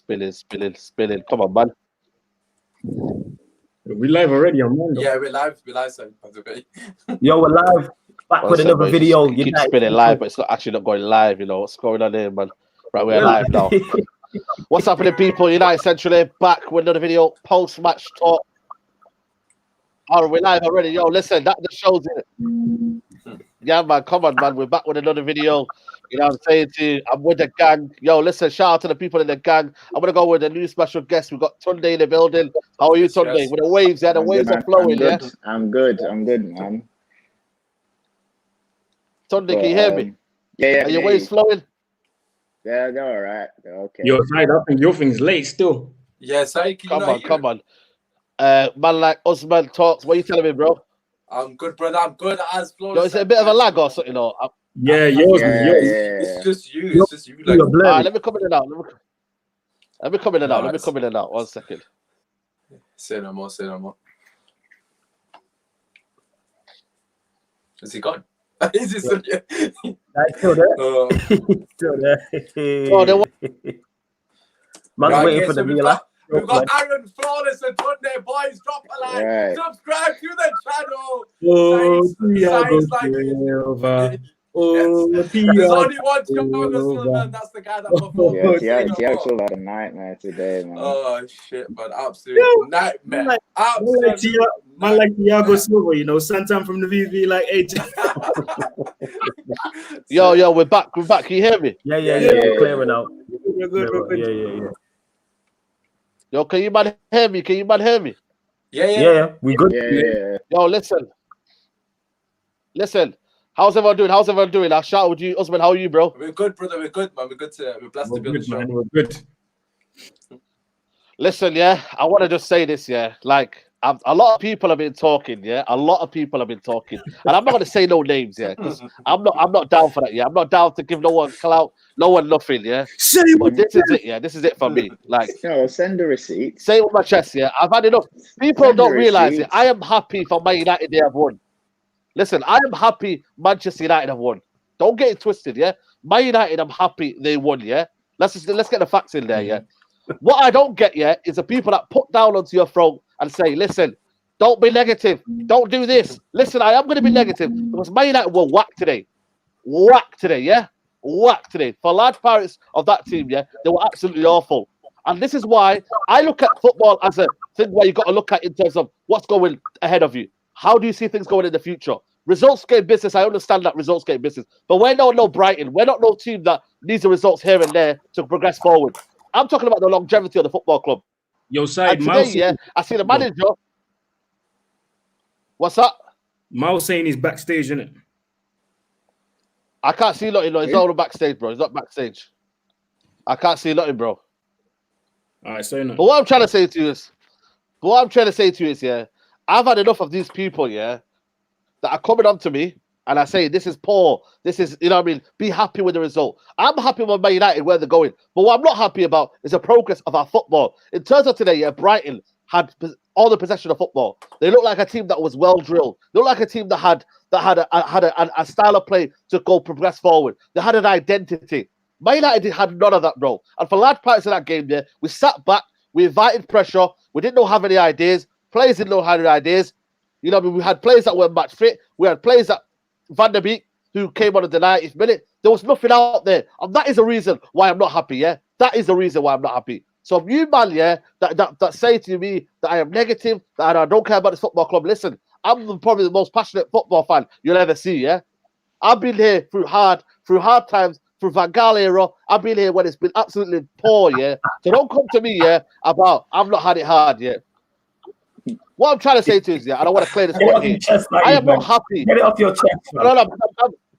spilling. Come on, man. We live already on Monday. Yeah, we're live, so by the way. Yo, we're live. Back with another video. Keep spinning live, but it's not actually not going live. You know what's going on here, man? Right, we're live now. What's happening, people? United Central back with another video. Post-match talk. Oh, we're live already. Yo, listen, that just shows it. Yeah, man, come on, man. We're back with another video. You know what I'm saying to you? I'm with the gang. Yo, listen, shout out to the people in the gang. I'm going to go with a new special guest. We've got Tunde in the building. How are you, Tunde? Yes. With the waves, yeah? The waves are flowing, yeah? I'm good, man. Tunde, can you hear me? Yeah. Are your waves flowing? Yeah, they're all right. They're okay. Yo, side, I think your thing's late still. Yeah, so Come on. Man like Usman talks. What are you telling me, bro? I'm good, brother. I'm good as flawless. Yo, is it a bit of a lag or something? Or Yeah, yours. It's just you. Like, all right, let me come in and out. Let me come in and out. 1 second. Say no more. Is he gone? Is he still here? That's still there. Still there. Oh, Man's Right, waiting for the real. We've got Aaron, Flawless, and Tunde. Boys, drop a like. Right. Subscribe to the channel. There's only one to go on the man. That's the guy that performed. Yeah, Tiago had a nightmare today, man. Oh shit, man! Absolute nightmare. Man like Thiago Silva, you know, Santan from the VV, like AJ. Yo, we're back. Can you hear me? Yeah. We're clearing out. We're good. Yeah. Yo, can you man hear me? Yeah. We good. Yeah. Yo, listen. How's everyone doing? I'll shout with you, Usman. How are you, bro? We're good, brother. We're good, man. We're blessed to be on the show. Man. We're good. Listen, yeah, I want to just say this, yeah. Like, a lot of people have been talking, yeah. And I'm not going to say no names, yeah, because I'm not down for that, yeah. I'm not down to give no one clout, no one nothing, yeah. But this is it, yeah. This is it for me. Like, Send the receipts. say it with my chest, yeah. I've had enough. People don't realize it. I am happy for Man United they have won. Listen, I am happy Manchester United have won. Don't get it twisted, yeah. Man United, I'm happy they won, yeah. Let's get the facts in there, yeah. What I don't get, yeah, is the people that put down onto your throat and say, listen, don't be negative. Don't do this. Listen, I am going to be negative because Man United were whacked today. Yeah. Whacked today. For large parts of that team, yeah, they were absolutely awful. And this is why I look at football as a thing where you got to look at in terms of what's going ahead of you. How do you see things going in the future? Results game business, I understand that results game business. But we're not no Brighton. We're not no team that needs the results here and there to progress forward. I'm talking about the longevity of the football club. Yo, side, today, yeah, I see the manager. What's that? Miles saying he's backstage, isn't it? I can't see nothing. No, he's not backstage, bro. He's not backstage. I can't see nothing, bro. All right, so no. But what I'm trying to say to you is, yeah, I've had enough of these people, yeah, that are coming on to me and I say, this is poor. This is, you know what I mean? Be happy with the result. I'm happy with Man United, where they're going. But what I'm not happy about is the progress of our football. In terms of today, yeah, Brighton had all the possession of football. They look like a team that was well drilled. They look like a team that had a style of play to go progress forward. They had an identity. Man United had none of that, bro. And for large parts of that game, yeah, we sat back, we invited pressure, we didn't have any ideas. Players didn't have any ideas. You know, we had players that were match fit. We had players that Van der Beek, who came on at the 90th minute. There was nothing out there. And that is the reason why I'm not happy, yeah? That is the reason why I'm not happy. So if you, man, yeah, that say to me that I am negative, that I don't care about this football club, listen, I'm probably the most passionate football fan you'll ever see, yeah? I've been here through hard times, through Van Gaal era. I've been here when it's been absolutely poor, yeah? So don't come to me, yeah, about I've not had it hard, yeah? What I'm trying to say to you is, yeah, I don't want to clear this point here. I am not happy. Get it off your chest. No,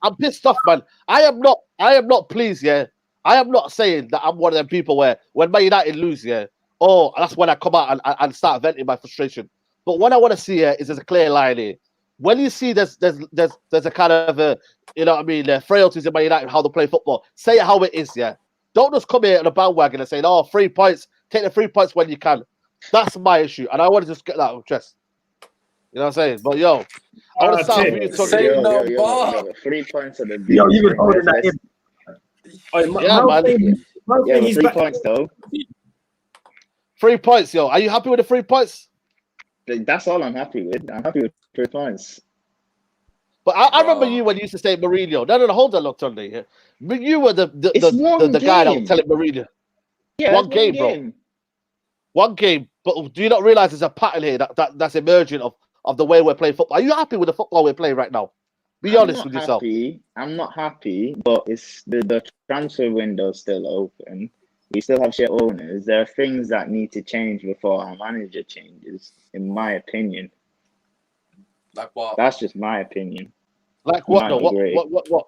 I'm pissed off, man. I am not pleased, yeah. I am not saying that I'm one of them people where when Man United lose, yeah, that's when I come out and start venting my frustration. But what I want to see here is there's a clear line here. When you see there's a kind of a, you know what I mean, frailties in Man United, how they play football, say it how it is, yeah. Don't just come here on a bandwagon and say, 3 points, take the 3 points when you can. That's my issue, and I want to just get that off chest. You know what I'm saying? But yo, I want to start with you talking. 3 points of the yo, you been holding that in. Yeah, man. Yeah, 3 points though. 3 points, yo. Are you happy with the 3 points? That's all I'm happy with. I'm happy with 3 points. But I remember you when you used to say Mourinho. No, hold on, look, Sunday. Yeah. But you were the guy that was telling Mourinho. Yeah, one game, bro. One game. But do you not realize there's a pattern here that's emerging of the way we're playing football? Are you happy with the football we're playing right now? Be honest with yourself. I'm not happy, but it's the transfer window's still open. We still have shit owners. There are things that need to change before our manager changes, in my opinion. Like what? That's just my opinion. Like what though? What?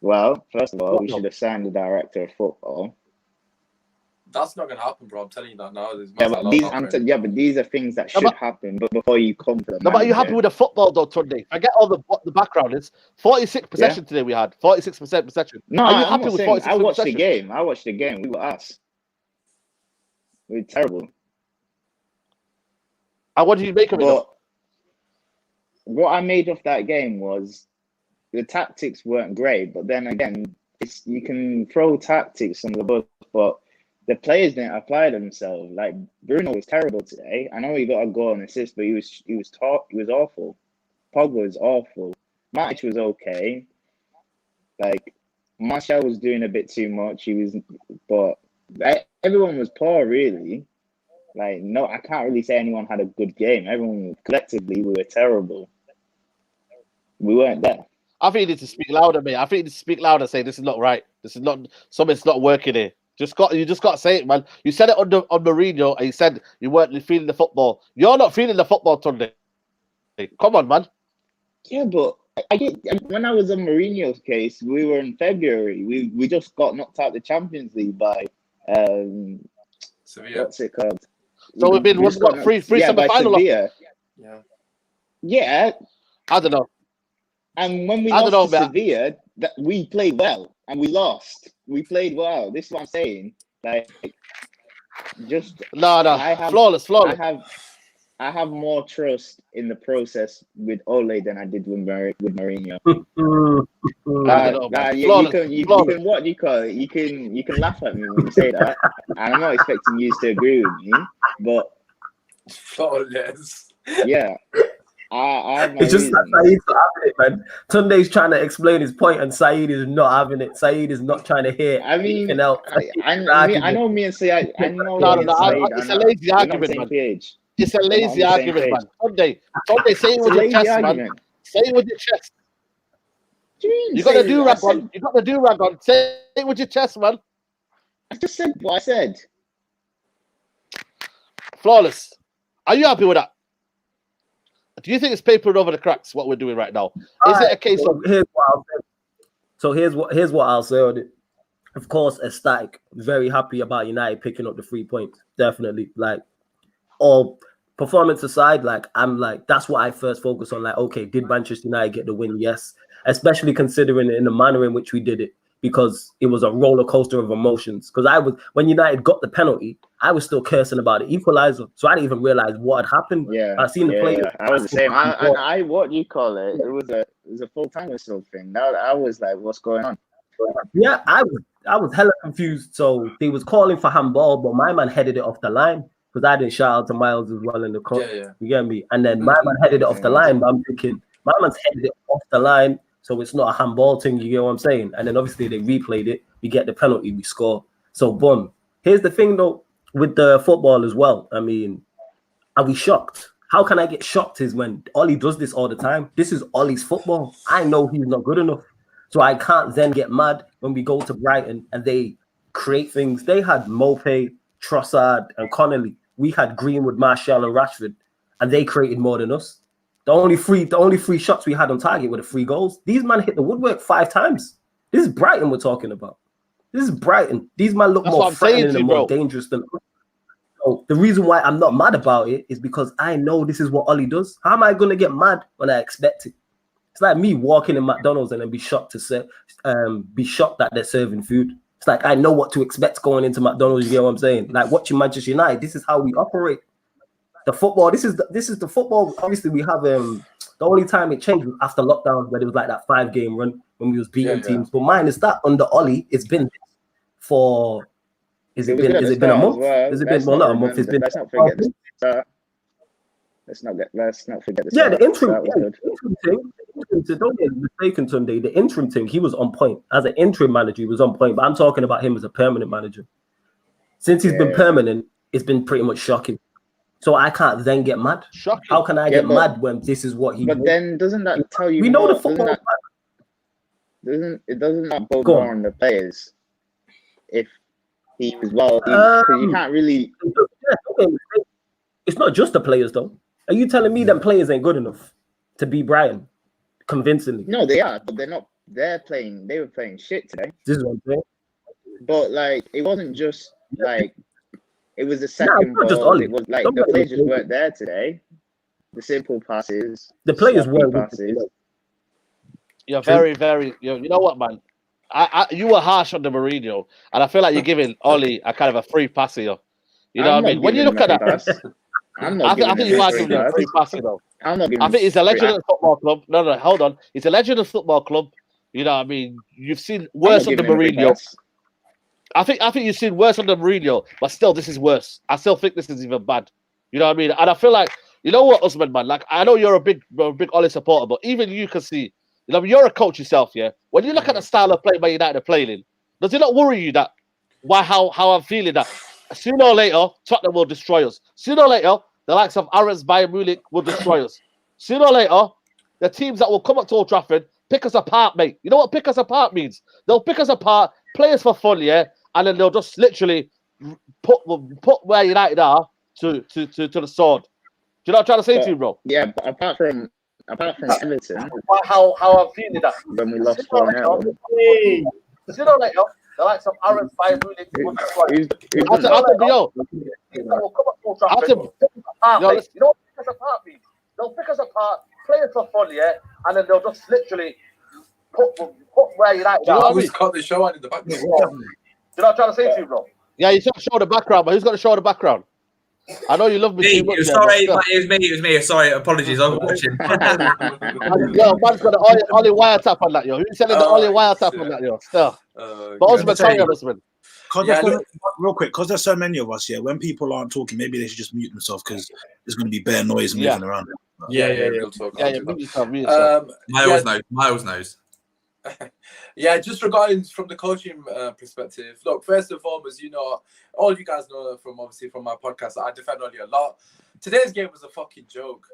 Well, first of all, we should have signed the director of football. That's not gonna happen, bro. I'm telling you that now. But these are things that should happen, but before you come to the but are you happy with the football though, Tunde? Forget what the background is. 46 possession today we had. 46% possession. No, are you I'm happy with 46%? I watched the game. We were ass. We were terrible. And what did you make of it? What I made of that game was the tactics weren't great, but then again, you can throw tactics on the bus, but the players didn't apply themselves. Like Bruno was terrible today. I know he got a goal and assist, but he was awful. Pogba was awful. Matic was okay. Like Martial was doing a bit too much. But everyone was poor, really. Like no, I can't really say anyone had a good game. Everyone collectively we were terrible. We weren't there. I think you need to speak louder, mate. I think you need to speak louder. Say this is not right. This is not something's not working here. You just got to say it, man. You said it on Mourinho, and you said you weren't feeling the football. You're not feeling the football, Tunde. Come on, man. Yeah, but when I was on Mourinho's case, we were in February. We just got knocked out the Champions League by Sevilla. What's it called? So we've been three semi-final. Yeah. I don't know. And when we lost to Sevilla, we played well and we lost. We played well. This is what I'm saying. Like, just flawless. I have more trust in the process with Ole than I did with Mourinho. You can laugh at me when you say that, and I'm not expecting you to agree with me, but flawless. Yeah. It's just that Saeed's not having it, man. Tunde's trying to explain his point, and Saeed is not having it. Saeed is not trying to hear anything else. I know me and Saeed. I know. It's a lazy argument, man. It's a lazy argument, man. Tunde, say it with your chest, man. Say it with your chest. You got the do-rag on. You got the do-rag on. Say it with your chest, man. I just said what I said. Flawless. Are you happy with that? Do you think it's papering over the cracks what we're doing right now? Is it a case of? Here's what I'll say on it. Of course, ecstatic. Very happy about United picking up the 3 points. Definitely, like all performance aside, that's what I first focus on. Like, okay, did Manchester United get the win? Yes, especially considering it in the manner in which we did it, because it was a roller coaster of emotions. Because when United got the penalty, I was still cursing about the equalizer, so I didn't even realize what had happened. Yeah, I seen the play. I was the same. I what do you call it? It was a full time whistle thing. I was like, what's going on? Yeah, I was hella confused. So they was calling for handball, but my man headed it off the line, because I didn't shout out to Miles as well in the court. Yeah. You get me? And then my man headed it off the line, but I'm thinking my man's headed it off the line, so it's not a handball thing. You get what I'm saying? And then obviously they replayed it. We get the penalty, we score. So boom. Here's the thing though, with the football as well. I mean, are we shocked? How can I get shocked is when Ollie does this all the time. This is Ollie's football. I know he's not good enough. So I can't then get mad when we go to Brighton and they create things. They had Mopé, Trossard, and Connolly. We had Greenwood, Martial, and Rashford, and they created more than us. The only three shots we had on target were the 3 goals. These men hit the woodwork 5 times. This is Brighton we're talking about. This is Brighton. These men look more threatening and more dangerous than us. So the reason why I'm not mad about it is because I know this is what Ollie does. How am I going to get mad when I expect it? It's like me walking in McDonald's and then be shocked that they're serving food. It's like I know what to expect going into McDonald's. You get what I'm saying? Like watching Manchester United, this is how we operate. The football. This is the football. Obviously, we have the only time it changed was after lockdown, where it was like that 5-game run when we was beating teams. But mine is that under Ollie, it's been for Is It it was been? good at Has the it been a start as month? well. Has it Let's been? Well, not not a month. It's been. let's not forget the start. Let's not forget the Yeah, start. the interim. That was Yeah, good. the interim thing. Don't get mistaken, Sunday. The interim thing, he was on point. As an interim manager, he was on point. But I'm talking about him as a permanent manager. Since he's been Yeah. permanent, it's been pretty much shocking. So I can't then get mad. Shocking. How can I Yeah, get but- mad when this is what he? But then doesn't that tell you we know more? the football. Doesn't that bode Go more on. on the players if he was well? Because you can't really. It's not just the players, though. Are you telling me them players ain't good enough to beat Brighton convincingly? No, they are, but they're not. They're playing. They were playing shit today. This is what I'm saying. But like, it wasn't just like it was the it's second not just ball. Ollie. It was like Don't the get me players just wrong. weren't there today. The simple passes, The players sloppy were passes. You're very, very. You know what, man? You were harsh on the Mourinho, and I feel like you're giving Ollie a kind of a free pass here. You know I'm what I not mean? When you giving look at him a that, free pass. I'm I not think giving you him are a free giving him a pass. free pass, you know. I'm not giving I think he's a legend free- of the football club. No, hold on. He's a legend of the football club. You know what I mean? You've seen I'm worse not under giving him a free Mourinho. pass. I think you've seen worse under Mourinho, but still, this is worse. I still think this is even bad. You know what I mean? And I feel like, you know what, Usman, man? Like, I know you're a big Ollie supporter, but even you can see, you know, you're a coach yourself, yeah? When you look at the style of play Man United are playing in, does it not worry you that how I'm feeling that sooner or later Tottenham will destroy us? Sooner or later, the likes of Ajax, Bayern Munich will destroy us. Sooner or later, the teams that will come up to Old Trafford pick us apart, mate. You know what pick us apart means? They'll pick us apart, play us for fun, yeah, and then they'll just literally put where United are to the sword. Do you know what I'm trying to say to you, bro? Yeah, but apart from Everton, How I'm feeling that. when we lost Sooner or 4-0, Sooner or later, the likes of Ajax, Bayern Munich will destroy us. who's I done said, that? yo, Teams that will come up to Old Trafford, I said, pick us apart, yo, mate. You know what pick us apart means? They'll pick us apart, play us for fun, yeah, and then they'll just literally put where United Do you know are. what I mean? Who's cut the show on in the background? Do you know what I'm trying to say to you, bro? Yeah, you got to show the background, but who's got to show the background? I know you love me Me, too much. sorry, Yeah, it was me. Sorry, apologies. I was watching. yo, man's got the Ollie wiretap on that, yo. Who's selling the Ollie wiretap on that, yo? Still. But Osman, carry on, Osman. Real quick, because there's so many of us here, when people aren't talking, maybe they should just mute themselves because there's going to be bare noise moving around. Yeah, real talk. Yeah, mute yourself. Miles knows. Yeah, just regarding from the coaching perspective. Look, first and foremost, you know, all you guys know from my podcast that I defend Ollie a lot. Today's game was a fucking joke.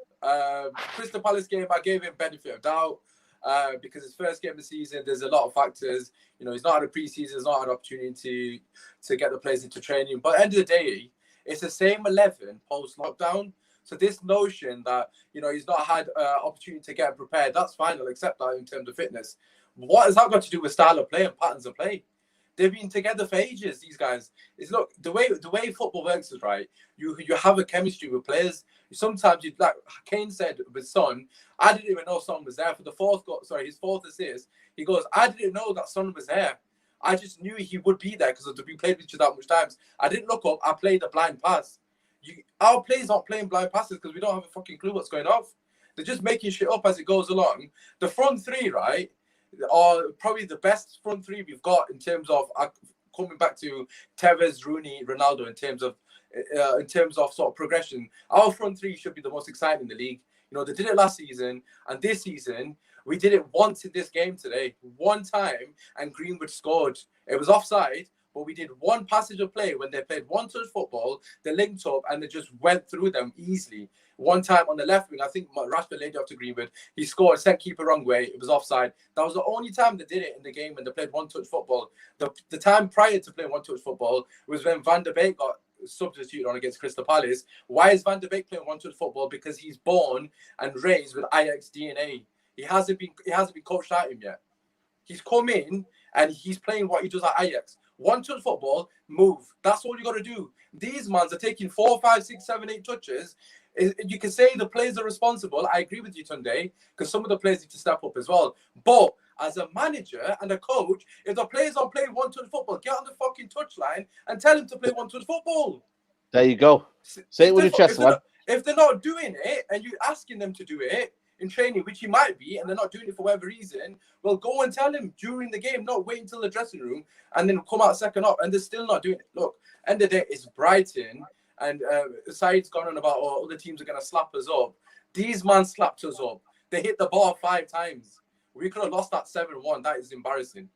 Crystal Palace game, I gave him benefit of doubt because his first game of the season. There's a lot of factors. You know, he's not had a preseason, he's not had an opportunity to get the players into training. But at the end of the day, it's the same 11 post lockdown. So this notion that, you know, he's not had opportunity to get prepared, that's fine. I'll accept that in terms of fitness. What has that got to do with style of play and patterns of play? They've been together for ages, these guys. Look, the way football works is right. You have a chemistry with players. Sometimes you, like Kane said with Son, I didn't even know Son was there for his fourth assist. He goes, I didn't know that Son was there. I just knew he would be there because we played with each other that much times. I didn't look up. I played a blind pass. Our players aren't playing blind passes because we don't have a fucking clue what's going off. They're just making shit up as it goes along. The front three, right, are probably the best front three we've got in terms of coming back to Tevez, Rooney, Ronaldo in terms of sort of progression. Our front three should be the most exciting in the league. You know, they did it last season, and this season we did it once in this game today, one time, and Greenwood scored. It was offside, but we did one passage of play when they played one-touch football. They linked up and they just went through them easily. One time on the left wing, I think Rashford laid it up to Greenwood. He scored, sent keeper wrong way. It was offside. That was the only time they did it in the game when they played one-touch football. The time prior to playing one-touch football was when Van der Beek got substituted on against Crystal Palace. Why is Van der Beek playing one-touch football? Because he's born and raised with Ajax DNA. He hasn't been coached at him yet. He's come in and he's playing what he does at Ajax. One-touch football, move. That's all you got to do. These mans are taking 4, 5, 6, 7, 8 touches. You can say the players are responsible. I agree with you, Tunde, because some of the players need to step up as well. But as a manager and a coach, if the players aren't playing one-touch football, get on the fucking touchline and tell them to play one-touch football. There you go. Say it with your chest, man. If they're not doing it and you're asking them to do it, in training, which he might be, and they're not doing it for whatever reason, well, go and tell him during the game, not wait until the dressing room and then come out second up, and they're still not doing it. Look, end of the day, it's Brighton, and Said's gone on about, oh, other teams are going to slap us up. These man slapped us up. They hit the bar 5 times. We could have lost that 7-1. That is embarrassing.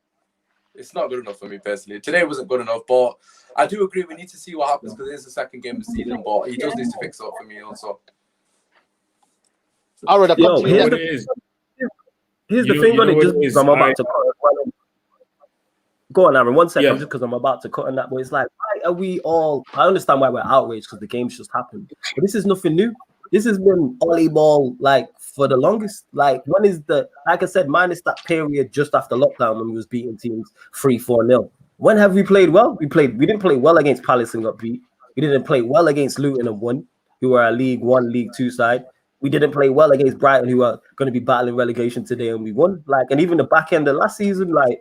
It's not good enough for me personally. Today wasn't good enough, but I do agree we need to see what happens because it is the second game of the season, but he does need to fix up for me also. Aaron, here's the thing on it, just because I'm about to cut. Go on, Aaron, 1 second, just because I'm about to cut on that. But it's like, why are we all? I understand why we're outraged because the game's just happened. But this is nothing new. This has been volleyball like for the longest. Like, when is like I said, minus that period just after lockdown when we was beating teams 3-4-0. When have we played well? We didn't play well against Palace and got beat. We didn't play well against Luton and won, who are a League 1, League 2 side. We didn't play well against Brighton, who are going to be battling relegation today, and we won. Like, and even the back end of last season, like,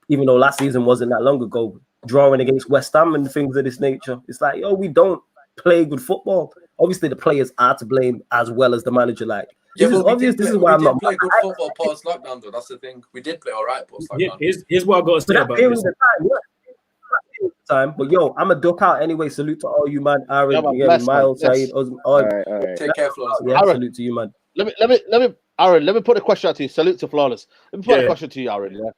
even though last season wasn't that long ago, drawing against West Ham and things of this nature, it's like, we don't play good football. Obviously, the players are to blame as well as the manager. Like, this is obvious. This is why I'm not. We did play good football post lockdown, though. That's the thing. We did play all right post lockdown. Here's what I got to say about this. Time, but I'm a duck out anyway. Salute to all you, man. Aaron, Miles, Said. All right. Take care, Flawless. Yeah, Aaron, salute to you, man. Aaron, let me put a question out to you. Salute to Flawless. Let me put a question to you, Aaron. Yeah.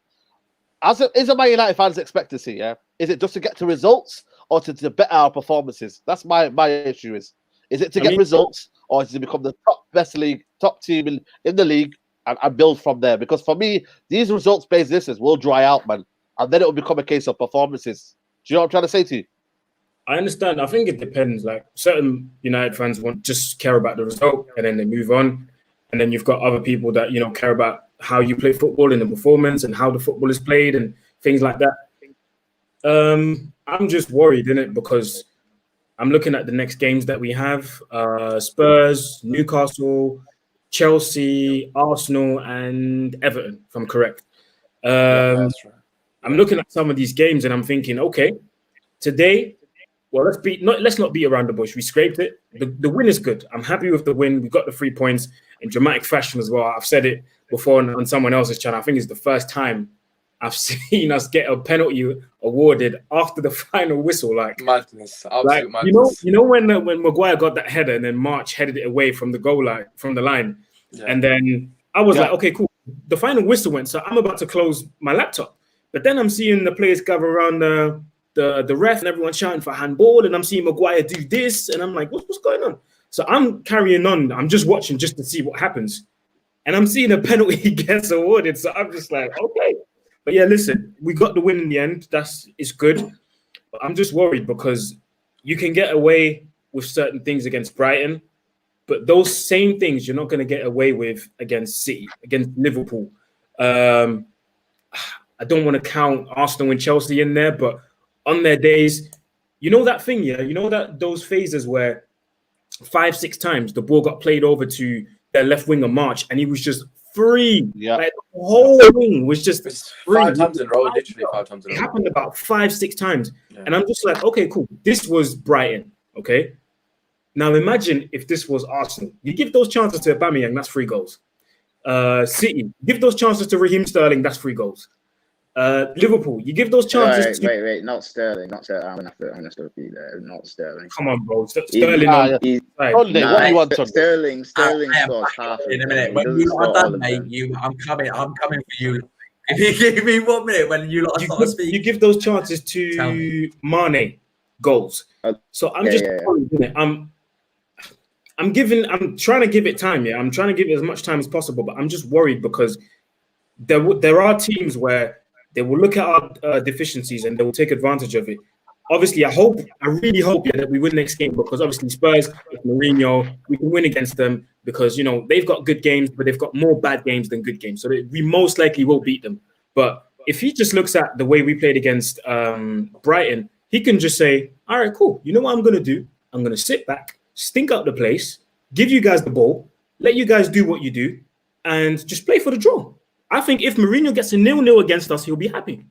Is a Man United fans' expectancy? Yeah. Is it just to get to results or to better our performances? That's my issue. Is it to get results or is it to become the top team in the league and build from there? Because for me, these results-based business will dry out, man, and then it will become a case of performances. Do you know what I'm trying to say to you? I understand. I think it depends. Like, certain United fans just care about the result and then they move on. And then you've got other people that, care about how you play football and the performance and how the football is played and things like that. I'm just worried, innit? Because I'm looking at the next games that we have. Spurs, Newcastle, Chelsea, Arsenal, and Everton, if I'm correct. That's right. I'm looking at some of these games and I'm thinking, okay, today, well, let's not beat around the bush. We scraped it. The win is good. I'm happy with the win. We got the 3 points in dramatic fashion as well. I've said it before on someone else's channel. I think it's the first time I've seen us get a penalty awarded after the final whistle. Like, madness, absolute madness. You know when Maguire got that header and then March headed it away from the goal line, from the line, and then I was like, okay, cool. The final whistle went, so I'm about to close my laptop. But then I'm seeing the players gather around the ref and everyone shouting for handball, and I'm seeing Maguire do this, and I'm like, what's going on? So I'm carrying on. I'm just watching just to see what happens, and I'm seeing a penalty gets awarded. So I'm just like, okay. But yeah, listen, we got the win in the end. It's good. But I'm just worried because you can get away with certain things against Brighton, but those same things you're not going to get away with against City, against Liverpool. I don't want to count Arsenal and Chelsea in there, but on their days, that thing, those phases where 5-6 times the ball got played over to their left winger March and he was just free. Yeah. Like, the whole wing was just free. 5 times in a row, literally 5 times in a row. It happened about 5-6 times. Yeah. And I'm just like, okay, cool. This was Brighton, okay? Now imagine if this was Arsenal. You give those chances to Aubameyang, that's 3 goals. City, give those chances to Raheem Sterling, that's 3 goals. Liverpool, you give those chances. Wait, not Sterling. I'm gonna have to be there. Not Sterling. Come on, bro. Sterling. Sterling scores half. In a minute, when you are done, mate, I'm coming for you. If you give me 1 minute, when you start speaking, you give those chances to Mane goals. So I'm I'm trying to give it time. Yeah, I'm trying to give it as much time as possible, but I'm just worried because there are teams where they will look at our deficiencies and they will take advantage of it. Obviously, I really hope that we win next game because obviously Spurs, with Mourinho, we can win against them because, they've got good games, but they've got more bad games than good games. So we most likely will beat them. But if he just looks at the way we played against Brighton, he can just say, all right, cool. You know what I'm going to do? I'm going to sit back, stink up the place, give you guys the ball, let you guys do what you do, and just play for the draw. I think if Mourinho gets a 0-0 against us, he'll be happy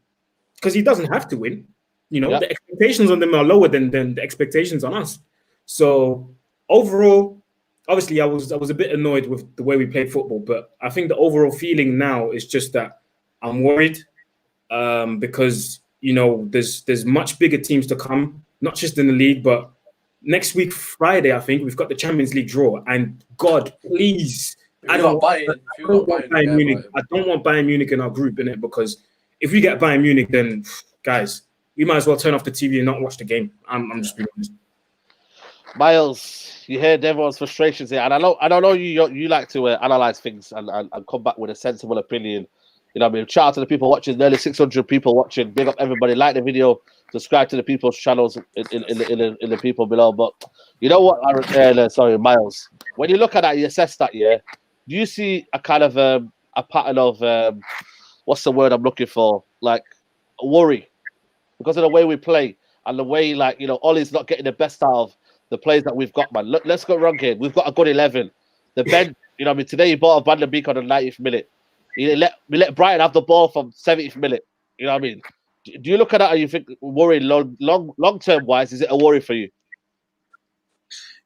because he doesn't have to win. The expectations on them are lower than the expectations on us. So overall, obviously I was a bit annoyed with the way we played football, but I think the overall feeling now is just that I'm worried because there's much bigger teams to come, not just in the league, but next week Friday I think we've got the Champions League draw, and God, please, I don't want Bayern Munich in our group in it, because if we get Bayern Munich, then guys, we might as well turn off the TV and not watch the game. I'm just being honest. Miles, you heard everyone's frustrations here, and I know you like to analyze things and come back with a sensible opinion. You know what I mean? Shout out to the people watching, nearly 600 people watching. Big up everybody. Like the video, subscribe to the people's channels in the people below. But you know what? Sorry, Miles. When you look at that, you assess that, yeah. Do you see a kind of a pattern of what's the word I'm looking for? Like a worry because of the way we play and the way, like, Ollie's not getting the best out of the players that we've got, man. Let's go wrong here. We've got a good 11. The bench, today you bought a Van der Beek on the 90th minute. We let Brighton have the ball from 70th minute. You know what I mean? Do you look at that and you think worry long term wise? Is it a worry for you?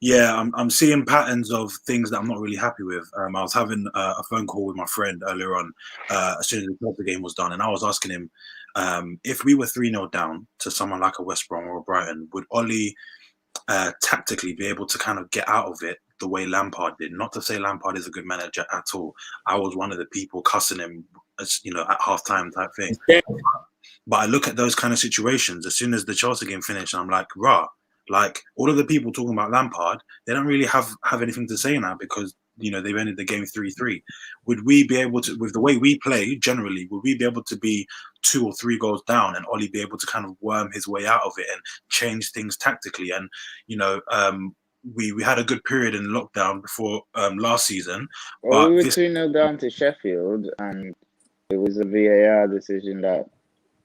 Yeah, I'm seeing patterns of things that I'm not really happy with. I was having a phone call with my friend earlier on as soon as the game was done, and I was asking him if we were 3-0 down to someone like a West Brom or a Brighton, would Ollie tactically be able to kind of get out of it the way Lampard did? Not to say Lampard is a good manager at all. I was one of the people cussing him, as at halftime type thing. But I look at those kind of situations as soon as the Chelsea game finished, and I'm like, rah. Like, all of the people talking about Lampard, they don't really have anything to say now because they've ended the game 3-3. Would we be able to, with the way we play generally, would we be able to be 2 or 3 goals down and Ollie be able to kind of worm his way out of it and change things tactically? And we had a good period in lockdown before last season. Well, we were 2-0 down to Sheffield, and it was a VAR decision that.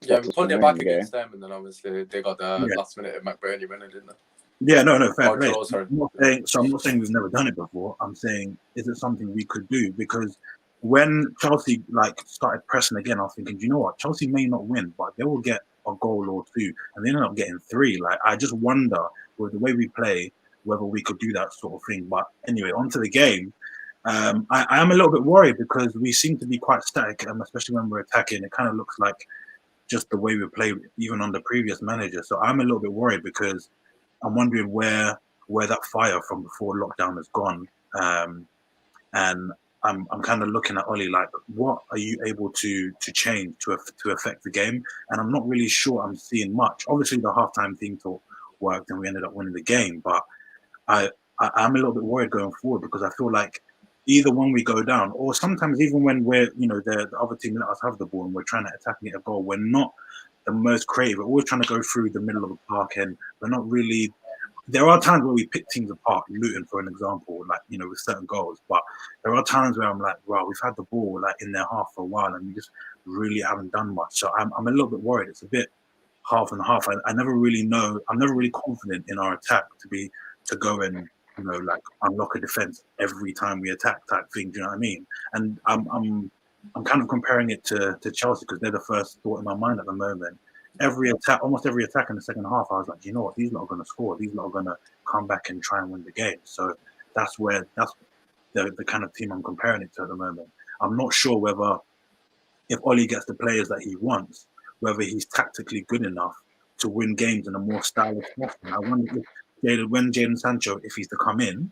Yeah, we pulled it back against them, and then obviously they got the last minute of McBurney winner, didn't they? Yeah, no, fair play. I'm not saying we've never done it before. I'm saying, is it something we could do? Because when Chelsea started pressing again, I was thinking, you know what? Chelsea may not win, but they will get a goal or 2, and they ended up getting 3. Like, I just wonder with the way we play whether we could do that sort of thing. But anyway, onto the game. I am a little bit worried because we seem to be quite static, especially when we're attacking. It kind of looks like just the way we play, even on the previous manager. So I'm a little bit worried because I'm wondering where that fire from before lockdown has gone. And I'm kind of looking at Ollie like, what are you able to change to affect the game? And I'm not really sure I'm seeing much. Obviously, the halftime thing talk worked and we ended up winning the game, but I'm a little bit worried going forward because I feel like either when we go down or sometimes even when we're, the other team let us have the ball and we're trying to attack and get a goal, we're not the most creative. We're always trying to go through the middle of the park and we're not really. There are times where we pick teams apart, Luton for an example, with certain goals. But there are times where I'm like, wow, we've had the ball in their half for a while and we just really haven't done much. So I'm a little bit worried. It's a bit half and half. I never really know. I'm never really confident in our attack to go and unlock a defense every time we attack type thing. Do you know what I mean? And I'm kind of comparing it to Chelsea because they're the first thought in my mind at the moment. Almost every attack in the second half, I was like, you know what, these lot are going to score. These lot are going to come back and try and win the game. So that's the kind of team I'm comparing it to at the moment. I'm not sure whether if Ollie gets the players that he wants, whether he's tactically good enough to win games in a more stylish fashion. I wonder if when Jadon Sancho, if he's to come in,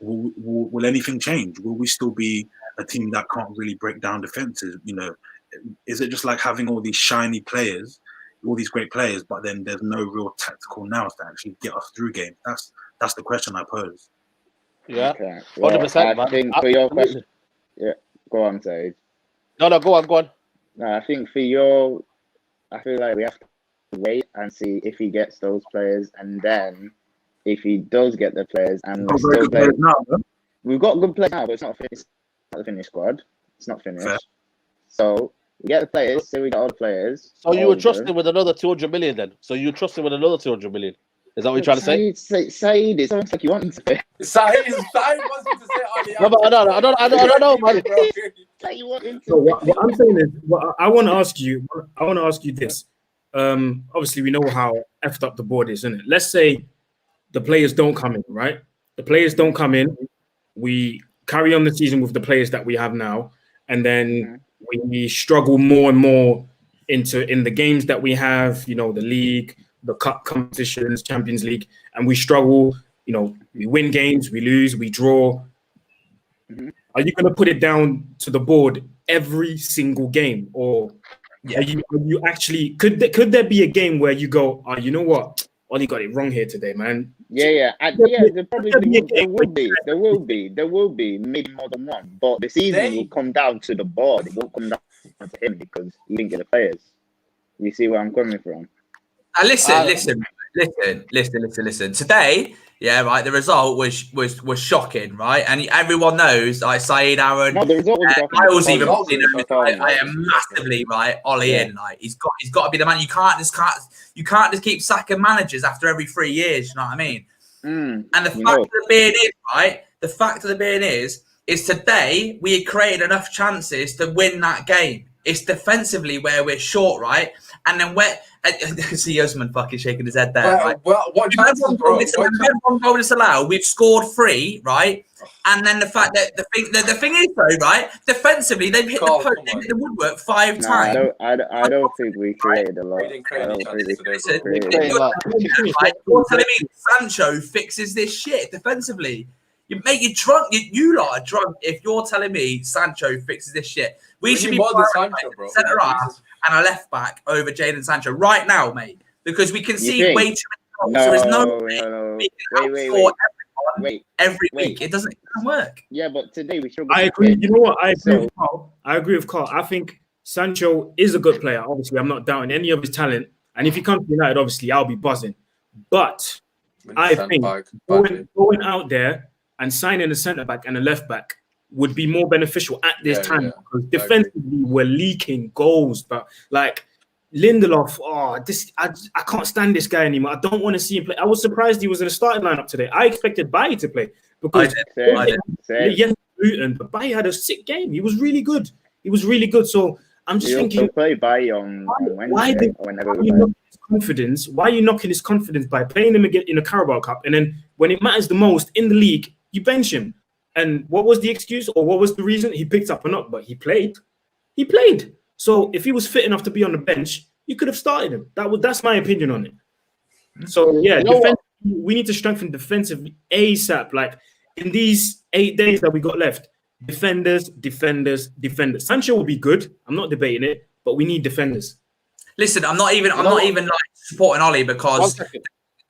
will anything change? Will we still be a team that can't really break down defenses? Is it just like having all these shiny players, all these great players, but then there's no real tactical nous to actually get us through games? That's the question I pose. Yeah, okay. Well, 100%. I think for your question, yeah, go on, Said. No, go on. No, I think I feel like we have to wait and see if he gets those players, and then if he does get the players, and we've got good players now, but it's not the finished squad. It's not finished. Fair. So we get the players, so we got all the players. So you were trusting with another 200 million then? So you trusting with another 200 million? Is that what you're trying to say? Said it sounds like you want him to say. Said wants you to say. No, but I don't know, man. Like you want him to. So what I'm saying is, I want to ask you this. Obviously, we know how effed up the board is, isn't it? Let's say the players don't come in, right? The players don't come in. we carry on the season with the players that we have now, and then we struggle more and more in the games that we have, the league, the cup competitions, Champions League, and we struggle, we win games, we lose, we draw. Are you going to put it down to the board every single game, or are you actually could there be a game where you go, oh, you know what, Ollie got it wrong here today, man? There will be maybe more than one, but the season will come down to the board. It won't come down to him because he didn't get the players. You see where I'm coming from? Listen. Today, right. The result was shocking, right? And everyone knows, like Saeed, Aaron, no, the result was shocking. I am massively right. Ollie in, like he's got to be the man. You can't just keep sacking managers after every 3 years. You know what I mean? And the fact of the being is, right. The fact of the being is today we had created enough chances to win that game. It's defensively where we're short, right? And then see Osman fucking shaking his head there. Right? Well, what chances, bro? We had one goal disallowed. We've scored 3, right? And then the fact that the thing is though, right? Defensively, they've hit the woodwork 5 times. I don't think we created a lot. You're telling me Sancho fixes this shit defensively? You drunk. You lot are drunk. If you're telling me Sancho fixes this shit, we should be more than Sancho, bro. Centre half and a left back over Jadon Sancho right now, mate, because we can see way too many goals. So there's no way we can outscore everyone every week. It doesn't work. Yeah, but today we struggle. I agree. You know what? I agree with Carl. I think Sancho is a good player. Obviously, I'm not doubting any of his talent. And if he comes to United, obviously, I'll be buzzing. But I think going out there and signing a centre back and a left back would be more beneficial at this time because defensively we're leaking goals. But like Lindelof, I can't stand this guy anymore. I don't want to see him play. I was surprised he was in the starting lineup today. I expected Bailly to play because yes, Luton, but Bailly had a sick game. He was really good. So I'm just thinking, play Bailly on Wednesday. Why are you knocking his confidence by playing him again in the Carabao Cup, and then when it matters the most in the league, you bench him? And what was the excuse, or what was the reason? He picked up a knock, but he played. So if he was fit enough to be on the bench, you could have started him. That's my opinion on it. So we need to strengthen defensively ASAP. Like in these 8 days that we got left, defenders. Sancho will be good. I'm not debating it, but we need defenders. Listen, I'm not even like supporting Ollie because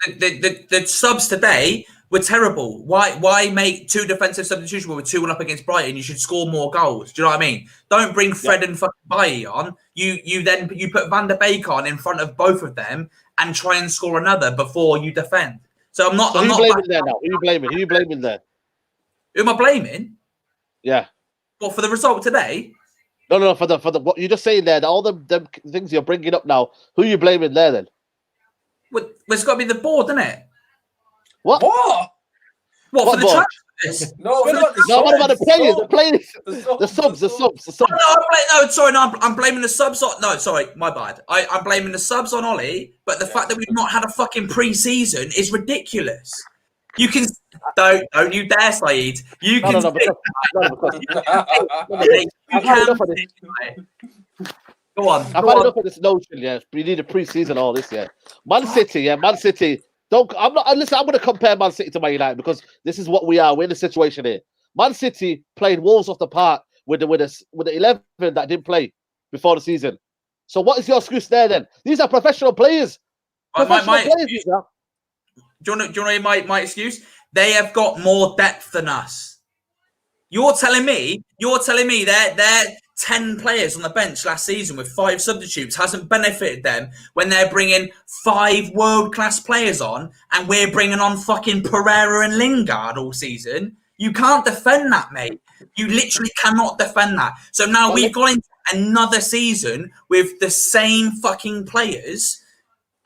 the subs today were terrible. Why make 2 defensive substitutions when we're 2-1 up against Brighton? You should score more goals. Do you know what I mean? Don't bring Fred and fucking Bailly on. You put Van der Beek on in front of both of them and try and score another before you defend. So I'm not. So who you blaming there? Who am I blaming? Yeah. Well, for the result today. No, for the what you're just saying there, all the things you're bringing up now, who are you blaming there then? Well, it's got to be the board, isn't it? What for the transfers? No, what about the players? The subs. I'm blaming the subs on. No, sorry, my bad. I'm blaming the subs on Ollie, but the fact that we've not had a fucking pre-season is ridiculous. You can don't you dare, Saeed. You can. Go on. I've had enough of this notion. Yeah, we need a pre-season. All this. Yeah, Man City. I'm going to compare Man City to Man United because this is what we are. We're in a situation here. Man City played Wolves off the park with the 11 that didn't play before the season. So what is your excuse there then? These are professional players. Do you want to hear my excuse? They have got more depth than us. You're telling me they're 10 players on the bench last season with 5 substitutes hasn't benefited them when they're bringing 5 world-class players on and we're bringing on fucking Pereira and Lingard all season? You can't defend that, mate. You literally cannot defend that. So now we've gone into another season with the same fucking players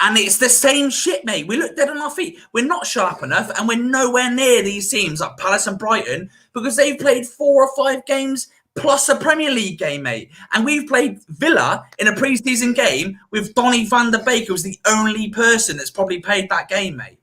and it's the same shit, mate. We look dead on our feet. We're not sharp enough and we're nowhere near these teams like Palace and Brighton because they've played 4 or 5 games plus a Premier League game, mate. And we've played Villa in a pre-season game with Donny van der Beek, who's the only person that's probably played that game, mate.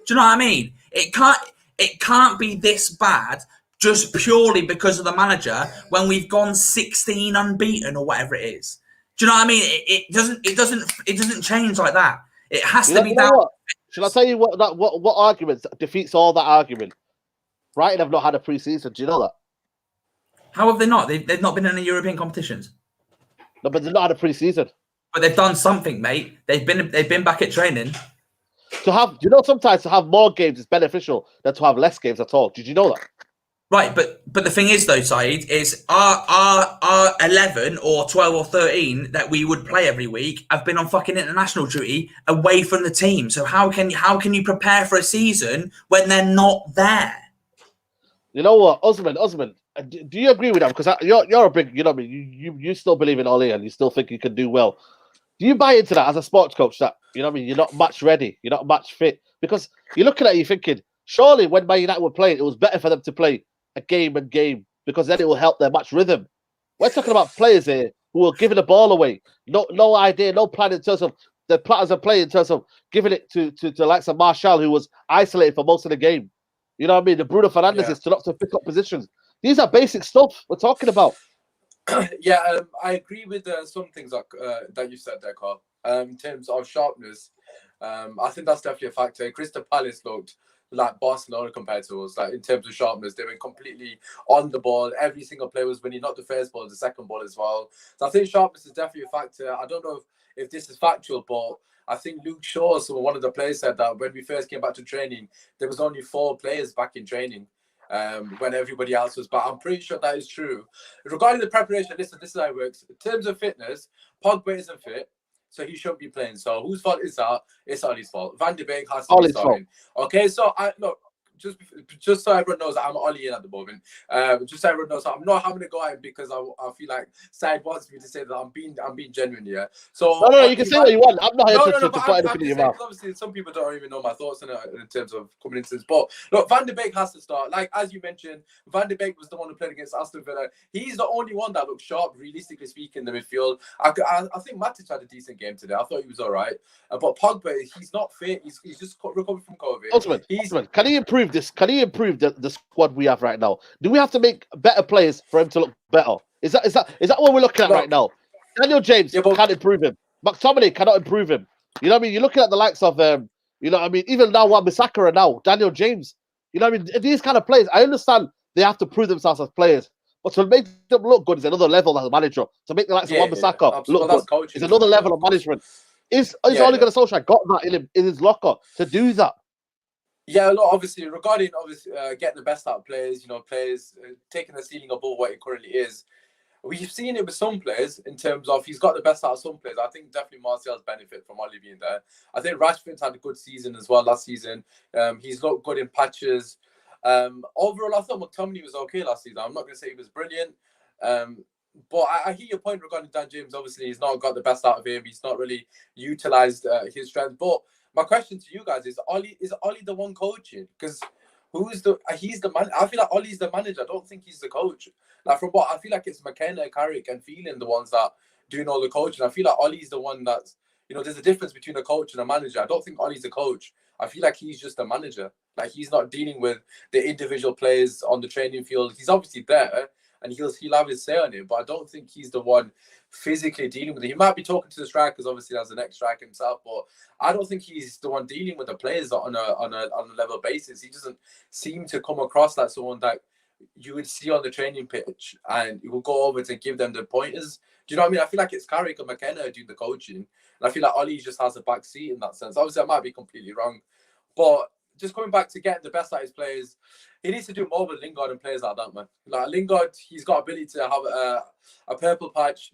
Do you know what I mean? It can't be this bad just purely because of the manager when we've gone 16 unbeaten or whatever it is. Do you know what I mean? It doesn't change like that. It has to be down. What? Should I tell you what arguments defeats all that argument? Brighton have not had a pre-season. Do you know that? How have they not? They've not been in any European competitions. No, but they've not had a pre-season. But they've done something, mate. They've been back at training. Sometimes to have more games is beneficial than to have less games at all. Did you know that? Right, but the thing is though, Saeed, is our 11 or 12 or 13 that we would play every week have been on fucking international duty away from the team. So how can you prepare for a season when they're not there? You know what, Usman, do you agree with that? Because you're a big, you know what I mean, you still believe in Oli and you still think you can do well. Do you buy into that as a sports coach that, you know what I mean, you're not match ready, you're not match fit? Because you're looking at it, you're thinking, surely when Man United were playing, it was better for them to play a game because then it will help their match rhythm. We're talking about players here who are giving the ball away. No idea, no plan in terms of the plans of play in terms of giving it to the likes of Martial, who was isolated for most of the game. You know what I mean? The Bruno Fernandes is to pick up positions. These are basic stuff we're talking about. Yeah, I agree with some things that you said there, Carl. In terms of sharpness, I think that's definitely a factor. Crystal Palace looked like Barcelona compared to us. Like in terms of sharpness, they were completely on the ball. Every single player was winning, not the first ball, the second ball as well. So I think sharpness is definitely a factor. I don't know if this is factual, but I think Luke Shaw, so one of the players, said that when we first came back to training, there was only 4 players back in training when everybody else was back. I'm pretty sure that is true. Regarding the preparation, listen, this is how it works. In terms of fitness, Pogba isn't fit, so he shouldn't be playing. So whose fault is that? It's Ollie's fault. Van de Beek has to be starting. Okay, so look, just so everyone knows that I'm Ollie in at the moment. Just so everyone knows that I'm not having to go at him because I feel like Said wants me to say that I'm being genuine here. So no, you can say what you want. I'm not here to put anything in your mouth. Obviously, some people don't even know my thoughts on it in terms of coming into this. But look, Van de Beek has to start. Like as you mentioned, Van de Beek was the one who played against Aston Villa. He's the only one that looked sharp, realistically speaking, in the midfield. I think Matic had a decent game today. I thought he was all right. But Pogba, he's not fit. He's just recovered from COVID. Ultimate, can he improve this? Can he improve the squad we have right now? Do we have to make better players for him to look better? Is that what we're looking at right now? Daniel James can't improve him. McTominay cannot improve him. You know what I mean? You're looking at the likes of you know what I mean? Even now, Wan-Bissaka and now Daniel James. You know what I mean? These kind of players, I understand they have to prove themselves as players, but to make them look good is another level as a manager. To make the likes of Wan-Bissaka look good is another level of management. Is Ole Gunnar Solskjaer got that in his locker to do that? Yeah, look, obviously, regarding getting the best out of players, players taking the ceiling above what it currently is. We've seen it with some players in terms of he's got the best out of some players. I think definitely Martial's benefit from Oli being there. I think Rashford's had a good season as well last season. He's looked good in patches. Overall, I thought McTominay was okay last season. I'm not going to say he was brilliant. But I hear your point regarding Dan James. Obviously, he's not got the best out of him. He's not really utilised his strength. But my question to you guys is Oli the one coaching? Because he's the man. I feel like Ollie's the manager. I don't think he's the coach. Like from what I feel like it's McKenna, Carrick, and Phelan the ones that doing all the coaching. I feel like Ollie's the one that's there's a difference between a coach and a manager. I don't think Ollie's a coach. I feel like he's just a manager. Like he's not dealing with the individual players on the training field. He's obviously there and he'll have his say on it, but I don't think he's the one physically dealing with it. He might be talking to the strikers, obviously, as the next striker himself, but I don't think he's the one dealing with the players on a level basis. He doesn't seem to come across like someone that you would see on the training pitch and you will go over to give them the pointers. Do you know what I mean? I feel like it's Carrick and McKenna doing the coaching, and I feel like Ollie just has a back seat in that sense. Obviously, I might be completely wrong, but just coming back to getting the best out of his players, he needs to do more with Lingard and players like that, man. Like Lingard, he's got ability to have a purple patch.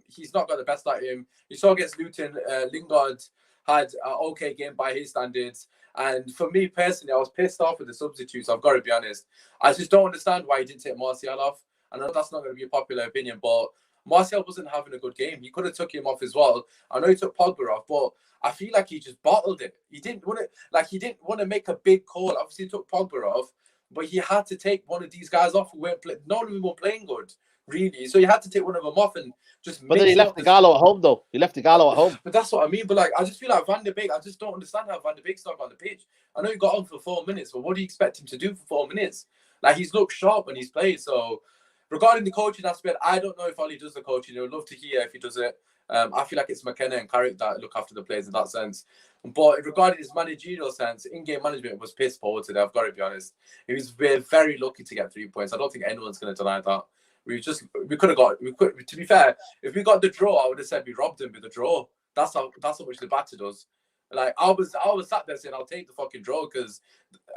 He's not got the best out of him. You saw against Luton, Lingard had an okay game by his standards. And for me personally, I was pissed off with the substitutes. I've got to be honest. I just don't understand why he didn't take Martial off. I know that's not going to be a popular opinion, but Martial wasn't having a good game. He could have took him off as well. I know he took Pogba off, but I feel like he just bottled it. He didn't want to make a big call. Obviously, he took Pogba off, but he had to take one of these guys off who weren't playing. None of them were playing good, really. So he had to take one of them off and just. But then he left the Gallo at home, though. He left the Gallo at home. But that's what I mean. But I just feel like Van de Beek. I just don't understand how Van de Beek's not on the pitch. I know he got on for 4 minutes, but what do you expect him to do for 4 minutes? Like, he's looked sharp when he's played. So, regarding the coaching aspect, I don't know if Ollie does the coaching. I would love to hear if he does it. I feel like it's McKenna and Carrick that look after the players in that sense. But regarding his managerial sense, in-game management was piss poor today. I've got to be honest. He was very lucky to get 3 points. I don't think anyone's going to deny that. To be fair, if we got the draw, I would have said we robbed him with the draw. That's how much they battered us. Like, I was sat there saying I'll take the fucking draw because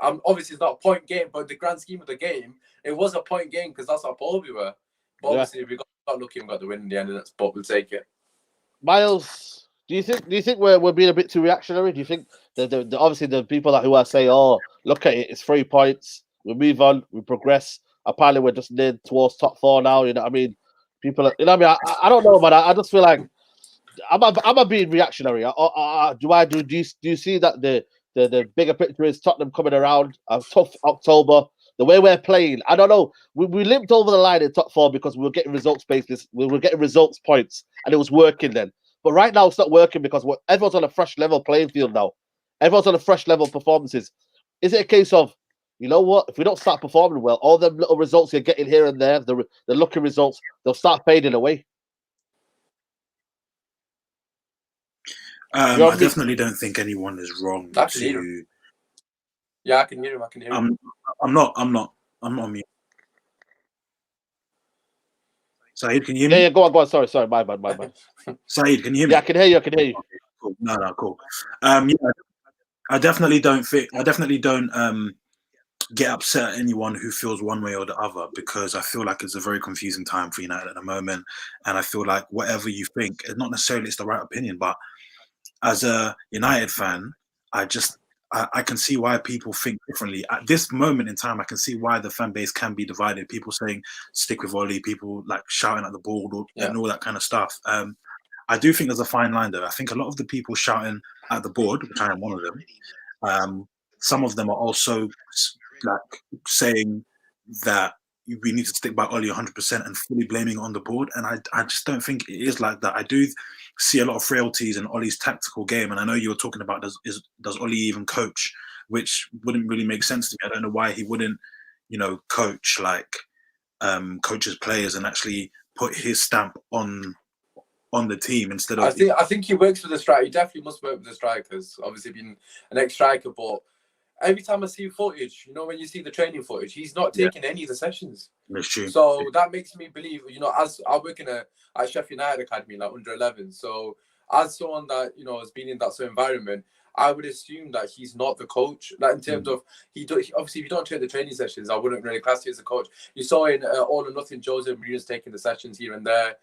obviously it's not a point game, but the grand scheme of the game, it was a point game because that's how poor we were. But obviously we got lucky and got the win in the end, but we'll take it. Miles, do you think we're being a bit too reactionary? Do you think the obviously the people who are saying, "Oh, look at it, it's 3 points, we move on, we progress." Apparently, we're just near towards top 4 now. You know what I mean? People, you know what I mean? I don't know, but I just feel like I'm being reactionary. Do you see that the bigger picture is Tottenham coming around a tough October? The way we're playing, I don't know. We limped over the line in top 4 because we were getting results basis. We were getting results points, and it was working then. But right now, it's not working because everyone's on a fresh level playing field now. Everyone's on a fresh level performances. Is it a case of, you know what? If we don't start performing well, all the little results you're getting here and there, the lucky results, they'll start fading away. I definitely don't think anyone is wrong to. Yeah, I can hear him. I'm not on mute. Saeed, can you hear me? Yeah, go on. Sorry, my bad. Saeed, can you hear me? Yeah, I can hear you. Okay, cool. No, cool. Yeah, I definitely don't get upset at anyone who feels one way or the other, because I feel like it's a very confusing time for United at the moment, and I feel like whatever you think, it's not necessarily it's the right opinion, but as a United fan, I can see why people think differently. At this moment in time, I can see why the fan base can be divided. People saying stick with Ollie, people like shouting at the board and all that kind of stuff. I do think there's a fine line though. I think a lot of the people shouting at the board, which I am one of them, some of them are also like saying that we need to stick by Ollie 100% and fully blaming on the board. And I just don't think it is like that. I do see a lot of frailties in Ollie's tactical game. And I know you were talking about does Ollie even coach, which wouldn't really make sense to me. I don't know why he wouldn't, coach his players and actually put his stamp on the team instead of. I think he works with the striker. He definitely must work with the strikers. Obviously, being an ex-striker, but every time I see footage, when you see the training footage, he's not taking any of the sessions. That's true. So that makes me believe, as I work at Sheffield United Academy, like under 11. So as someone that, has been in that sort of environment, I would assume that he's not the coach. Like in terms of, obviously, if you don't take the training sessions, I wouldn't really class him as a coach. You saw in All or Nothing, Jose Mourinho's taking the sessions here and there.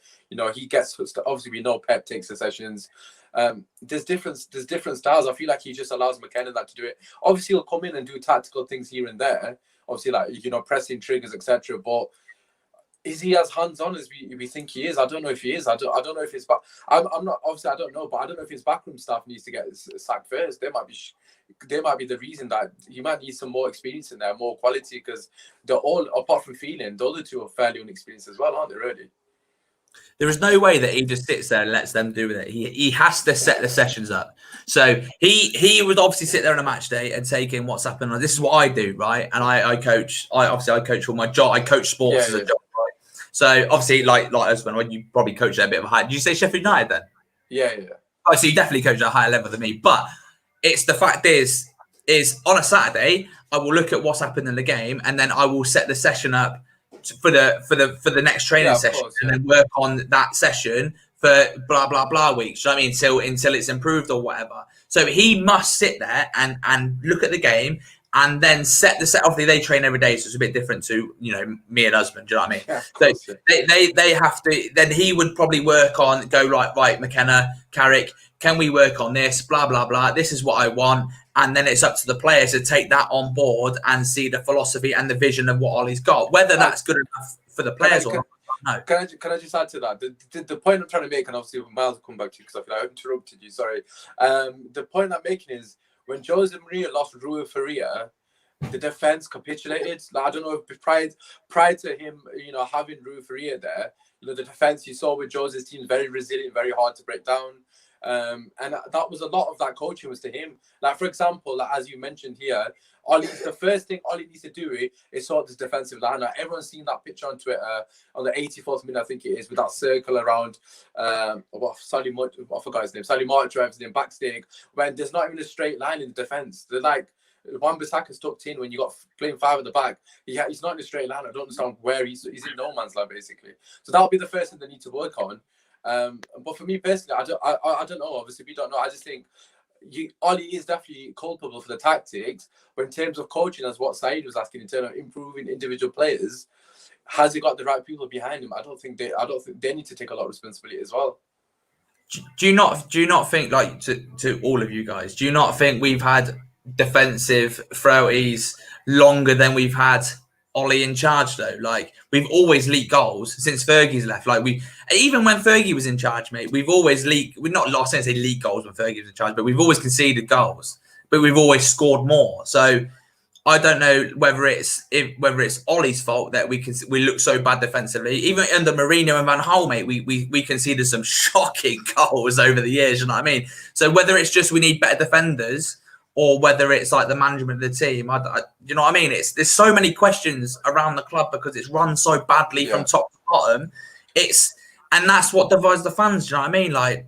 He gets, obviously, we know Pep takes the sessions. There's different styles. I feel like he just allows McKenna that to do it. Obviously, he'll come in and do tactical things here and there. Obviously, like pressing triggers, etc. But is he as hands-on as we think he is? I don't know if he is. I don't know if his back. I'm not obviously. I don't know, but I don't know if his backroom staff needs to get sacked first. They might be the reason that he might need some more experience in there, more quality, because they're all, apart from Feeling, the other two are fairly inexperienced as well, aren't they? Really. There is no way that he just sits there and lets them do with it. He has to set the sessions up. So he would obviously sit there on a match day and take in what's happening. This is what I do, right? And I coach. I coach for my job. I coach sports as a job, right? So obviously, like husband, you probably coach at a bit of a high. Did you say Sheffield United then? Yeah. Oh, so you definitely coach at a higher level than me. But it's the fact is on a Saturday, I will look at what's happened in the game, and then I will set the session up for the next training session, and then work on that session for blah blah blah weeks. You know what I mean? Until it's improved or whatever. So he must sit there and look at the game and then set the set. Obviously, they train every day, so it's a bit different to me and husband. Do you know what I mean? Yeah, so they have to. Then he would probably work on right, McKenna, Carrick. Can we work on this? Blah blah blah. This is what I want. And then it's up to the players to take that on board and see the philosophy and the vision of what Ollie's got. Whether that's good enough for the players or not, I don't know. Can I just add to that? The point I'm trying to make, and obviously Miles will come back to you because I feel like I interrupted you. Sorry. The point I'm making is when Jose Mourinho lost Rui Faria, the defense capitulated. Like, I don't know if prior to him, having Rui Faria there, the defense you saw with Jose's team, very resilient, very hard to break down. And that was a lot of that coaching was to him. Like, for example, like, as you mentioned here, the first thing Ollie needs to do is sort this defensive line. Like, everyone's seen that picture on Twitter on the 84th minute, I think it is, with that circle around Sally March drives in backstake, when there's not even a straight line in the defense. They're like, Wan-Bissaka's tucked in when you got playing 5 at the back. He's not in a straight line. I don't understand where he's in no man's land, basically. So that'll be the first thing they need to work on. But for me personally, I don't know. Obviously, we don't know. I just think Ollie is definitely culpable for the tactics. But in terms of coaching, as what Saeed was asking, in terms of improving individual players, has he got the right people behind him? I don't think they need to take a lot of responsibility as well. Do you not think, like, to all of you guys, do you not think we've had defensive frailties longer than we've had Ollie in charge, though? Like, we've always leaked goals since Fergie's left. Like, even when Fergie was in charge, mate, we've always leaked. We're not lost since they leaked goals when Fergie was in charge, but we've always conceded goals, but we've always scored more. So I don't know whether it's Ollie's fault that we look so bad defensively. Even under Mourinho and Van Gaal, mate, we conceded some shocking goals over the years. You know what I mean? So whether it's just we need better defenders, or whether it's like the management of the team, you know what I mean? There's so many questions around the club because it's run so badly from top to bottom. And that's what divides the fans. Do you know what I mean? Like,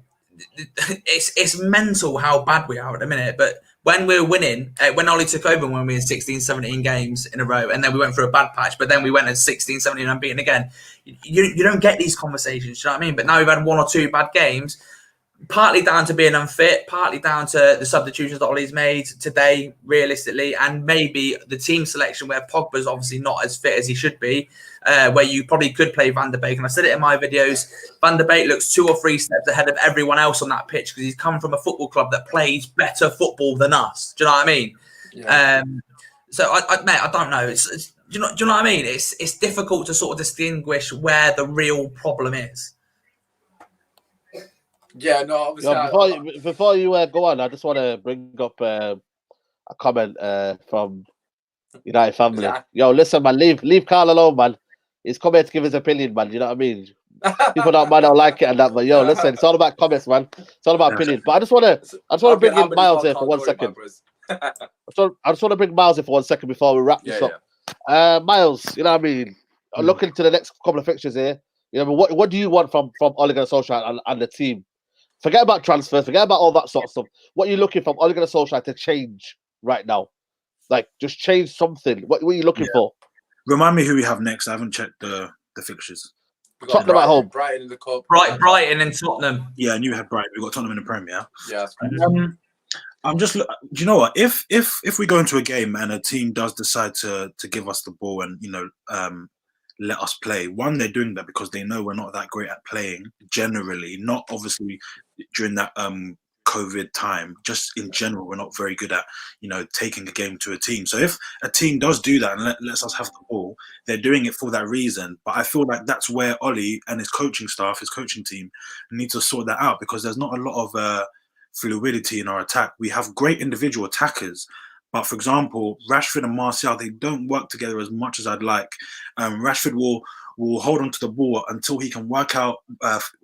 it's mental how bad we are at the minute. But when we're winning, when Ollie took over, when we were in 16, 17 games in a row, and then we went through a bad patch, but then we went at 16, 17 unbeaten again. You don't get these conversations. Do you know what I mean? But now we've had 1 or 2 bad games. Partly down to being unfit, partly down to the substitutions that Ollie's made today, realistically, and maybe the team selection where Pogba's obviously not as fit as he should be, where you probably could play Van der Beek. And I said it in my videos, Van der Beek looks 2 or 3 steps ahead of everyone else on that pitch because he's come from a football club that plays better football than us. Do you know what I mean? Yeah. So, mate, I don't know. Do you know what I mean? It's difficult to sort of distinguish where the real problem is. Yeah, no, obviously. Before you go on, I just want to bring up a comment from United family. Yeah. Yo, listen, man, leave Carl alone, man. He's come here to give his opinion, man. You know what I mean? People don't like it and that, but yo, listen, it's all about comments, man. It's all about opinion. But I just want to bring in Miles here for 1 second. I just want to bring Miles in for 1 second before we wrap this up. Miles, you know what I mean? Looking to the next couple of fixtures here. You know, what do you want from Ole Gunnar Solskjaer and the team? Forget about transfers, forget about all that sort of stuff. What are you looking from Ole Gunnar Solskjaer to change right now? Like, just change something. What are you looking for? Remind me who we have next. I haven't checked the fixtures. Tottenham at home. Brighton in the cup. Brighton and Tottenham. Yeah, I knew we had Brighton. We've got Tottenham in the Premier. Yeah. I'm just. Do you know what? If we go into a game and a team does decide to give us the ball and let us play. One, they're doing that because they know we're not that great at playing generally, not obviously during that COVID time, just in general, we're not very good at, taking a game to a team. So if a team does do that and lets us have the ball, they're doing it for that reason. But I feel like that's where Ollie and his coaching staff, his coaching team need to sort that out because there's not a lot of fluidity in our attack. We have great individual attackers, but for example, Rashford and Martial, they don't work together as much as I'd like. Rashford will hold on to the ball until he can work out,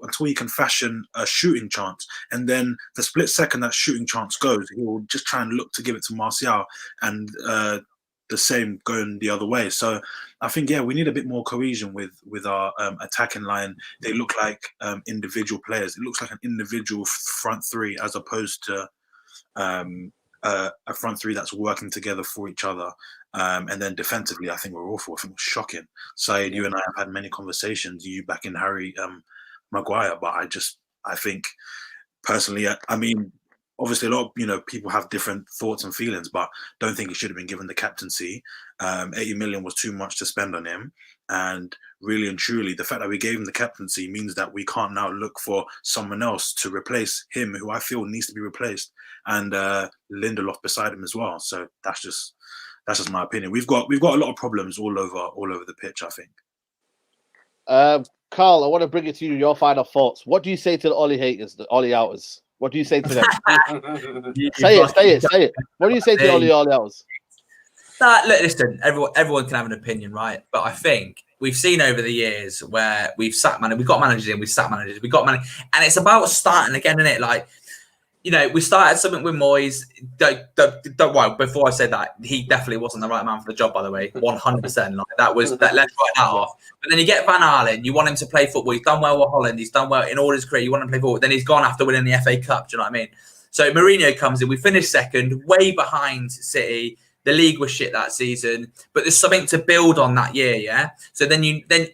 until he can fashion a shooting chance. And then the split second that shooting chance goes, he will just try and look to give it to Martial, and the same going the other way. So I think, we need a bit more cohesion with our attacking line. They look like individual players. It looks like an individual front three as opposed to a front three that's working together for each other. And then defensively, I think we're awful. I think it's shocking. Saeed, you and I have had many conversations, you back in Harry Maguire, but I think personally, I mean, obviously a lot of people have different thoughts and feelings, but don't think he should have been given the captaincy. 80 million was too much to spend on him. And really and truly, the fact that we gave him the captaincy means that we can't now look for someone else to replace him, who I feel needs to be replaced, and Lindelof beside him as well. So that's just my opinion. We've got a lot of problems all over the pitch, I think. Carl, I want to bring it to you. Your final thoughts. What do you say to the Ollie haters, the Ollie outers? What do you say to them? Say it. What do you say to the Ollie outers? Look, listen, everyone can have an opinion, right? But I think we've seen over the years where we've got managers in, we've sat managers, and it's about starting again, isn't it? Like, we started something with Moyes. Don't worry, before I say that, he definitely wasn't the right man for the job, by the way, 100%. Like that. Let's write that off. But then you get Van Aalen, you want him to play football. He's done well with Holland. He's done well in all his career. You want him to play football. Then he's gone after winning the FA Cup. Do you know what I mean? So Mourinho comes in. We finished second, way behind City. The league was shit that season, but there's something to build on that year, yeah? So then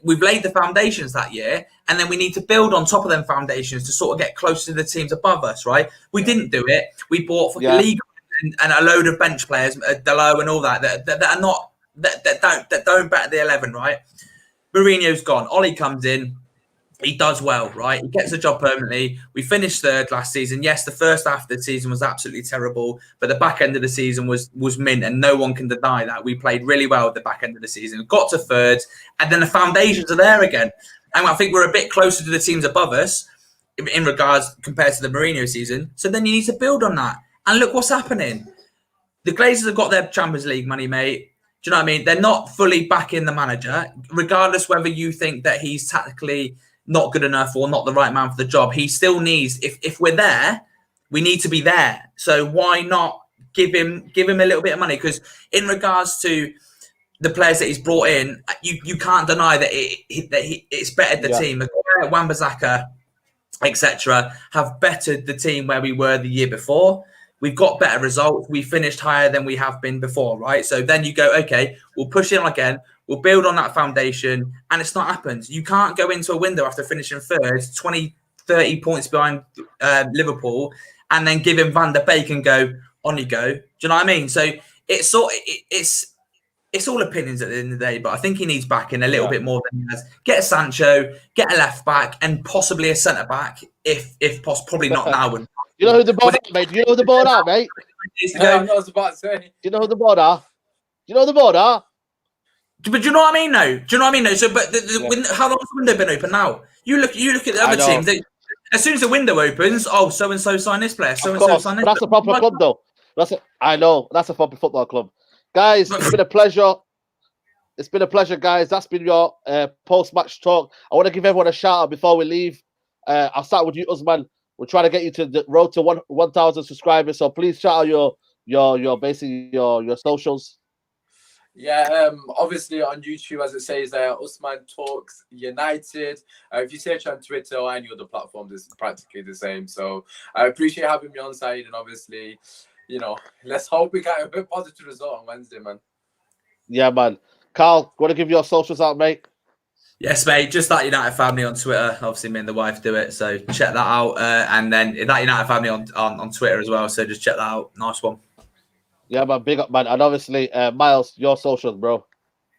we've laid the foundations that year, and then we need to build on top of them foundations to sort of get closer to the teams above us, right? We didn't do it. We bought for the league and a load of bench players, Delo and all that are not that don't batter the 11, right? Mourinho's gone. Ollie comes in. He does well, right? He gets a job permanently. We finished third last season. Yes, the first half of the season was absolutely terrible, but the back end of the season was mint, and no one can deny that. We played really well at the back end of the season. Got to third, and then the foundations are there again. And I think we're a bit closer to the teams above us in regards compared to the Mourinho season. So then you need to build on that. And look what's happening. The Glazers have got their Champions League money, mate. Do you know what I mean? They're not fully backing the manager, regardless whether you think that he's tactically not good enough or not the right man for the job. He still needs, if we're there, we need to be there. So why not give him a little bit of money? Because in regards to the players that he's brought in, you can't deny that it's bettered the team. Wan-Bissaka, etc., have bettered the team where we were the year before. We've got better results. We finished higher than we have been before, right? So then you go, okay, we'll push it on again. We'll build on that foundation, and it's not happened. You can't go into a window after finishing third, 20, 30 points behind Liverpool, and then give him Van der Beek and go, on you go. Do you know what I mean? So it's all opinions at the end of the day, but I think he needs backing a little bit more than he has. Get a Sancho, get a left back, and possibly a centre back, if possible. Probably not now. You know who the board are, mate? Do you know who the board are, mate? I was about to say. Do you know who the board are? Do you know who the board are? But do you know what I mean? No. Do you know what I mean? No. So, but how long has the window been open now? You look at the other teams. As soon as the window opens, so and so sign this player. So and so sign this. That's a proper club, though. I know that's a proper football club, guys. It's been a pleasure. It's been a pleasure, guys. That's been your post-match talk. I want to give everyone a shout out before we leave. I'll start with you, Usman. We're trying to get you to the road to 1,000 subscribers. So please shout out your basically your socials. Yeah, obviously on YouTube, as it says there, Usman Talks United. If you search on Twitter or any other platforms, it's practically the same. So I appreciate having me on side, and obviously, let's hope we get a bit positive result on Wednesday, man. Yeah, man. Carl, want to give your socials out, mate? Yes, mate. Just that United Family on Twitter. Obviously, me and the wife do it, so check that out. And then that United Family on Twitter as well. So just check that out. Nice one. Yeah, man, big up, man. And obviously, Miles, your socials, bro.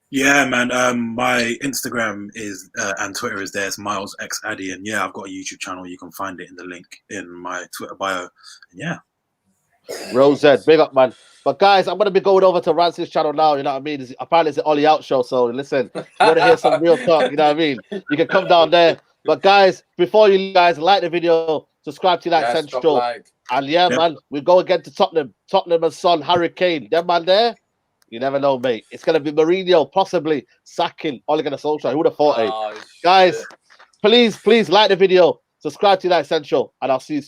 Yeah, man. My Instagram is and Twitter is there. It's Miles X Addy, and yeah, I've got a YouTube channel. You can find it in the link in my Twitter bio. And yeah, Rose, big up, man. But guys, I'm gonna be going over to Rance's channel now. You know what I mean? Apparently, it's the Ollie Out show. So listen, if you want to hear some real talk, you know what I mean? You can come down there. But guys, before you guys like the video, subscribe to that Central. Like. And man, we go again to Tottenham and Son, Harry Kane. Them man there, you never know, mate. It's gonna be Mourinho possibly sacking Ole Gunnar Solskjaer. Who would have thought it? Guys, please like the video, subscribe to that Central, and I'll see you soon.